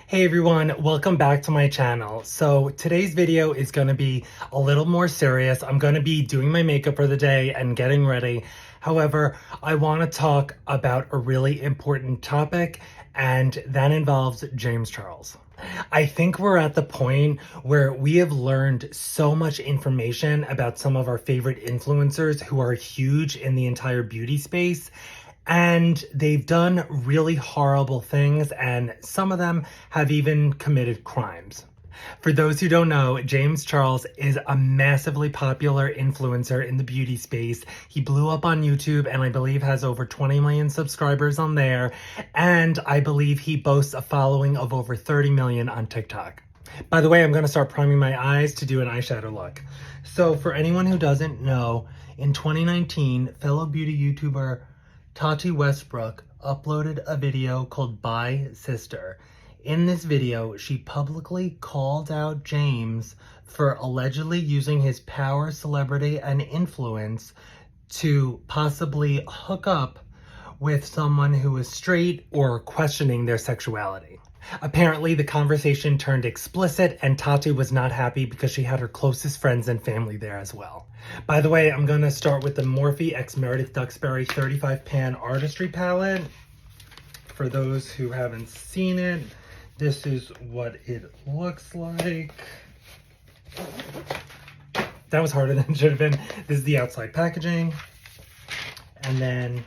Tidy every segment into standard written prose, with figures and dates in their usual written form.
Hey everyone, welcome back to my channel. So today's video is going to be a little more serious. I'm going to be doing my makeup for the day and getting ready. However, I want to talk about a really important topic, and that involves James Charles. I think we're at the point where we have learned so much information about some of our favorite influencers who are huge in the entire beauty space. And they've done really horrible things, and some of them have even committed crimes. For those who don't know, James Charles is a massively popular influencer in the beauty space. He blew up on YouTube and I believe has over 20 million subscribers on there. And I believe he boasts a following of over 30 million on TikTok. By the way, I'm going to start priming my eyes to do an eyeshadow look. So for anyone who doesn't know, in 2019, fellow beauty YouTuber Tati Westbrook uploaded a video called Bye Sister. In this video, she publicly called out James for allegedly using his power, celebrity, and influence to possibly hook up with someone who is straight or questioning their sexuality. Apparently, the conversation turned explicit, and Tati was not happy because she had her closest friends and family there as well. By the way, I'm going to start with the Morphe x Meredith Duxbury 35 Pan Artistry Palette. For those who haven't seen it, this is what it looks like. That was harder than it should have been. This is the outside packaging. And then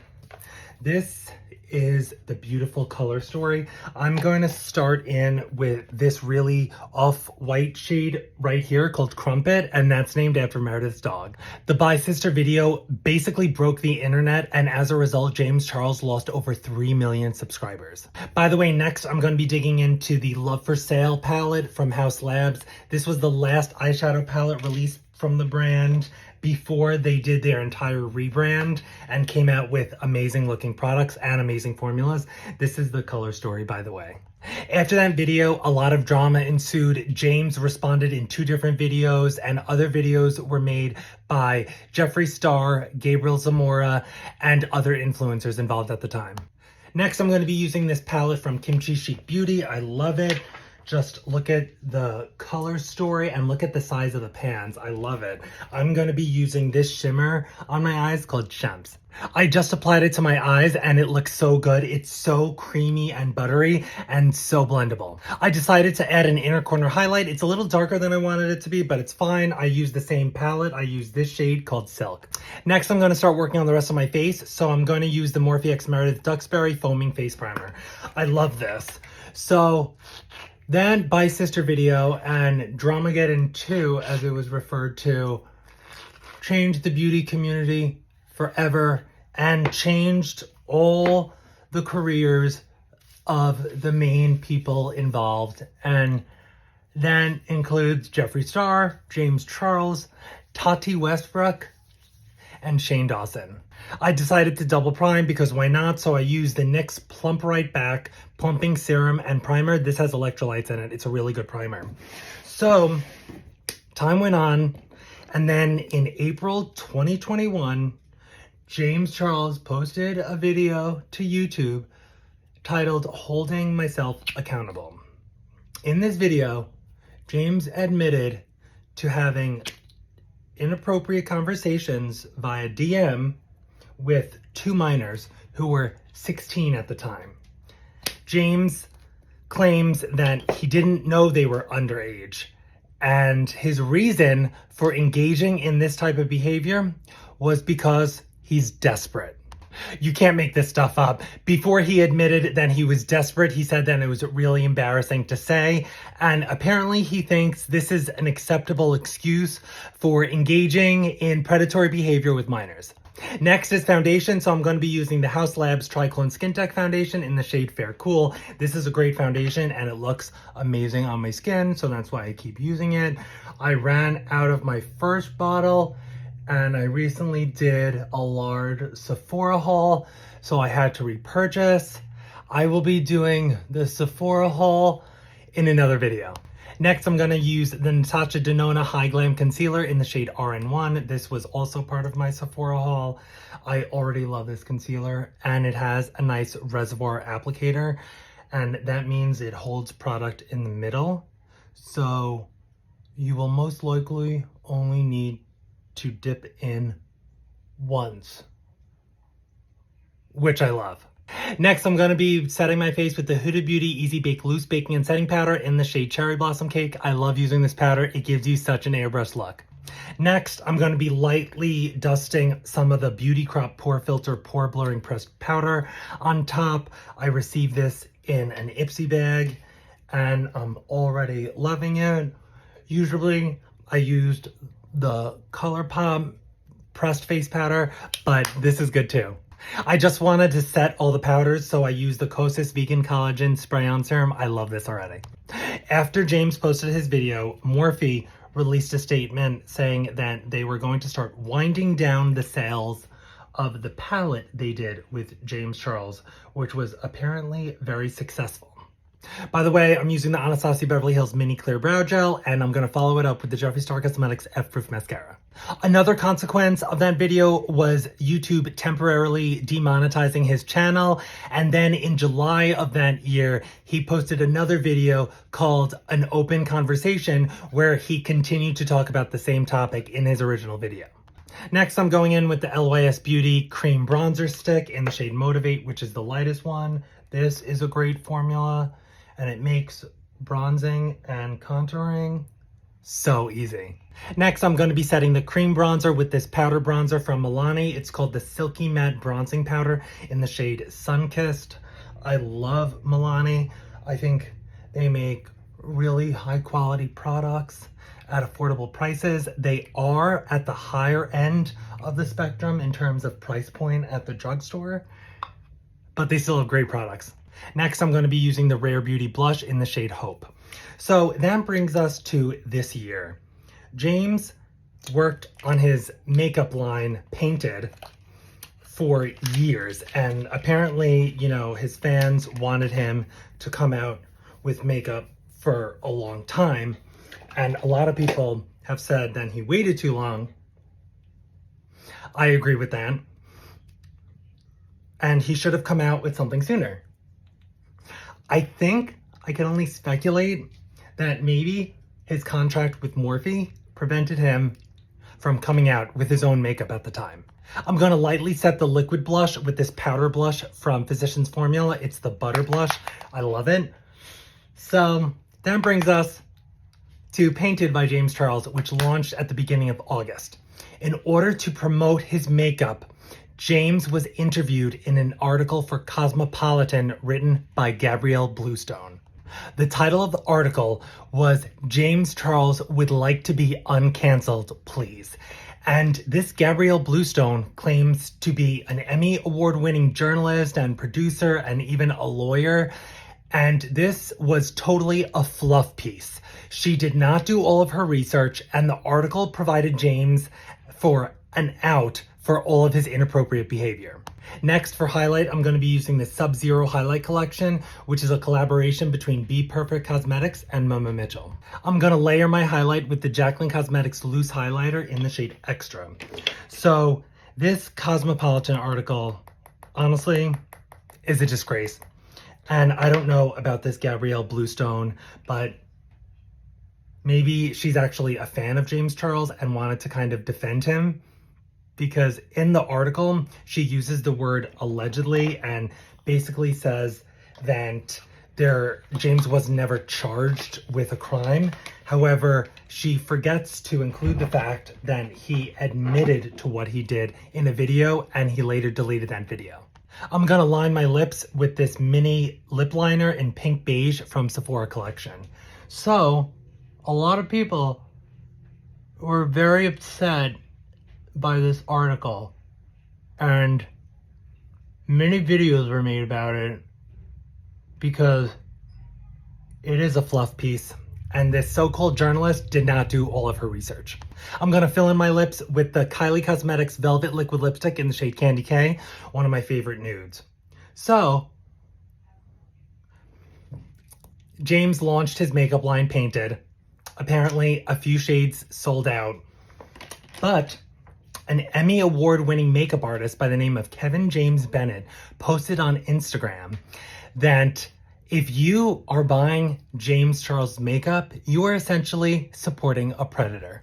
this is the beautiful color story. I'm going to start in with this really off-white shade right here called Crumpet, and that's named after Meredith's dog. The Bye Sister video basically broke the internet, and as a result, James Charles lost over 3 million subscribers. By the way, next I'm going to be digging into the Love for Sale palette from House Labs. This was the last eyeshadow palette released from the brand before they did their entire rebrand and came out with amazing looking products and amazing formulas. This is the color story, by the way. After that video, a lot of drama ensued. James responded in 2 different videos, and other videos were made by Jeffree Star, Gabriel Zamora, and other influencers involved at the time. Next, I'm going to be using this palette from Kimchi Chic Beauty. I love it. Just look at the color story and look at the size of the pans. I love it. I'm going to be using this shimmer on my eyes called Champs. I just applied it to my eyes and it looks so good. It's so creamy and buttery and so blendable. I decided to add an inner corner highlight. It's a little darker than I wanted it to be, but it's fine. I use the same palette. I use this shade called Silk. Next, I'm going to start working on the rest of my face. So I'm going to use the Morphe x Meredith Duxbury Foaming Face Primer. I love this. So that Bye Sister video and Dramageddon 2, as it was referred to, changed the beauty community forever and changed all the careers of the main people involved. And that includes Jeffree Star, James Charles, Tati Westbrook, and Shane Dawson. I decided to double prime because why not? So I used the NYX Plump Right Back Plumping Serum and Primer. This has electrolytes in it. It's a really good primer. So time went on, and then in April 2021, James Charles posted a video to YouTube titled Holding Myself Accountable. In this video, James admitted to having inappropriate conversations via DM with 2 minors who were 16 at the time. James claims that he didn't know they were underage, and his reason for engaging in this type of behavior was because he's desperate. You can't make this stuff up. Before he admitted that he was desperate, he said that it was really embarrassing to say, and apparently he thinks this is an acceptable excuse for engaging in predatory behavior with minors. Next is foundation, so I'm going to be using the House Labs Triclone Skin Tech Foundation in the shade Fair Cool. This is a great foundation and it looks amazing on my skin, so that's why I keep using it. I ran out of my first bottle, and I recently did a large Sephora haul, so I had to repurchase. I will be doing the Sephora haul in another video. Next, I'm going to use the Natasha Denona High Glam Concealer in the shade RN1. This was also part of my Sephora haul. I already love this concealer, and it has a nice reservoir applicator. and that means it holds product in the middle. So you will most likely only need to dip in once, which I love. Next, I'm going to be setting my face with the Huda Beauty Easy Bake Loose Baking and Setting Powder in the shade Cherry Blossom Cake. I love using this powder. It gives you such an airbrush look. Next, I'm going to be lightly dusting some of the Beauty Crop Pore Filter Pore Blurring Pressed Powder on top. I received this in an Ipsy bag, and I'm already loving it. Usually, I used the ColourPop pressed face powder, but this is good too. I just wanted to set all the powders, so I used the Kosas Vegan Collagen Spray-On Serum. I love this already. After James posted his video, Morphe released a statement saying that they were going to start winding down the sales of the palette they did with James Charles, which was apparently very successful. By the way, I'm using the Anastasia Beverly Hills Mini Clear Brow Gel, and I'm going to follow it up with the Jeffree Star Cosmetics F-Proof Mascara. Another consequence of that video was YouTube temporarily demonetizing his channel, and then in July of that year, he posted another video called An Open Conversation, where he continued to talk about the same topic in his original video. Next, I'm going in with the LYS Beauty Cream Bronzer Stick in the shade Motivate, which is the lightest one. This is a great formula, and it makes bronzing and contouring so easy. Next, I'm going to be setting the cream bronzer with this powder bronzer from Milani. It's called the Silky Matte Bronzing Powder in the shade Sunkissed. I love Milani. I think they make really high quality products at affordable prices. They are at the higher end of the spectrum in terms of price point at the drugstore, but they still have great products. Next, I'm going to be using the Rare Beauty blush in the shade Hope. So that brings us to this year. James worked on his makeup line, Painted, for years. And apparently, you know, his fans wanted him to come out with makeup for a long time. And a lot of people have said that he waited too long. I agree with that. And he should have come out with something sooner. I think I can only speculate that maybe his contract with Morphe prevented him from coming out with his own makeup at the time. I'm going to lightly set the liquid blush with this powder blush from Physicians Formula. It's the Butter Blush. I love it. So that brings us to Painted by James Charles, which launched at the beginning of August. In order to promote his makeup, James was interviewed in an article for Cosmopolitan written by Gabrielle Bluestone. The title of the article was James Charles Would Like to Be Uncancelled, Please. And this Gabrielle Bluestone claims to be an Emmy award-winning journalist and producer and even a lawyer. And this was totally a fluff piece. She did not do all of her research, and the article provided James for an out for all of his inappropriate behavior. Next, for highlight, I'm going to be using the Sub-Zero Highlight Collection, which is a collaboration between Be Perfect Cosmetics and Mama Mitchell. I'm going to layer my highlight with the Jaclyn Cosmetics Loose Highlighter in the shade Extra. So this Cosmopolitan article, honestly, is a disgrace. And I don't know about this Gabrielle Bluestone, but maybe she's actually a fan of James Charles and wanted to kind of defend him. Because in the article, she uses the word allegedly and basically says that James was never charged with a crime. However, she forgets to include the fact that he admitted to what he did in a video, and he later deleted that video. I'm gonna line my lips with this mini lip liner in pink beige from Sephora Collection. So, a lot of people were very upset by this article, and many videos were made about it because it is a fluff piece, and this so-called journalist did not do all of her research. I'm going to fill in my lips with the Kylie Cosmetics Velvet Liquid Lipstick in the shade Candy K, one of my favorite nudes. So, James launched his makeup line Painted. Apparently, a few shades sold out, but an Emmy award-winning makeup artist by the name of Kevin James Bennett posted on Instagram that If you are buying James Charles makeup, you are essentially supporting a predator.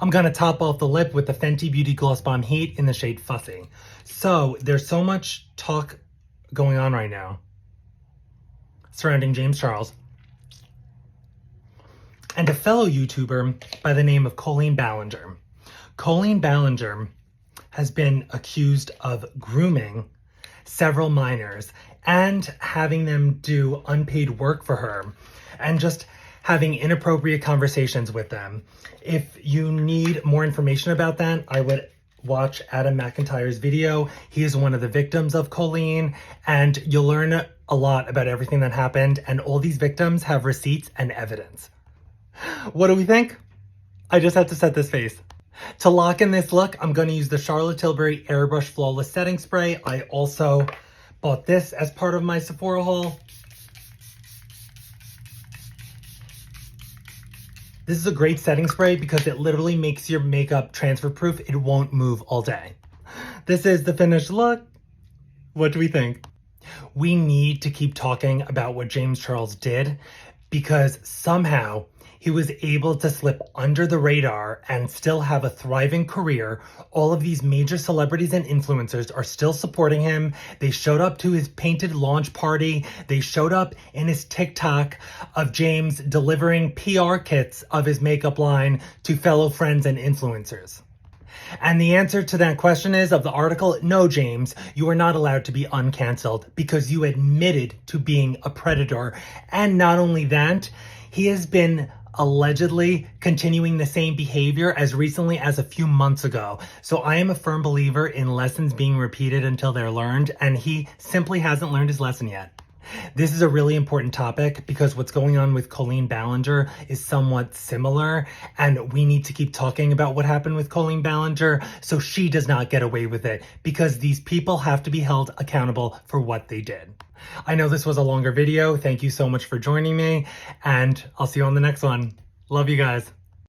I'm gonna top off the lip with the Fenty Beauty Gloss Bomb Heat in the shade Fussy. So there's so much talk going on right now surrounding James Charles and a fellow YouTuber by the name of Colleen Ballinger. Colleen Ballinger has been accused of grooming several minors and having them do unpaid work for her and just having inappropriate conversations with them. If you need more information about that, I would watch Adam McIntyre's video. He is one of the victims of Colleen, and you'll learn a lot about everything that happened, and all these victims have receipts and evidence. What do we think? I just had to set this face. To lock in this look, I'm going to use the Charlotte Tilbury Airbrush Flawless Setting Spray. I also bought this as part of my Sephora haul. This is a great setting spray because it literally makes your makeup transfer proof. It won't move all day. This is the finished look. What do we think? We need to keep talking about what James Charles did because somehow he was able to slip under the radar and still have a thriving career. All of these major celebrities and influencers are still supporting him. They showed up to his painted launch party. They showed up in his TikTok of James delivering PR kits of his makeup line to fellow friends and influencers. And the answer to that question is, of the article, no, James, you are not allowed to be uncanceled because you admitted to being a predator. And not only that, he has been allegedly continuing the same behavior as recently as a few months ago. So I am a firm believer in lessons being repeated until they're learned, and he simply hasn't learned his lesson yet. This is a really important topic because what's going on with Colleen Ballinger is somewhat similar, and we need to keep talking about what happened with Colleen Ballinger so she does not get away with it, because these people have to be held accountable for what they did. I know this was a longer video. Thank you so much for joining me, and I'll see you on the next one. Love you guys.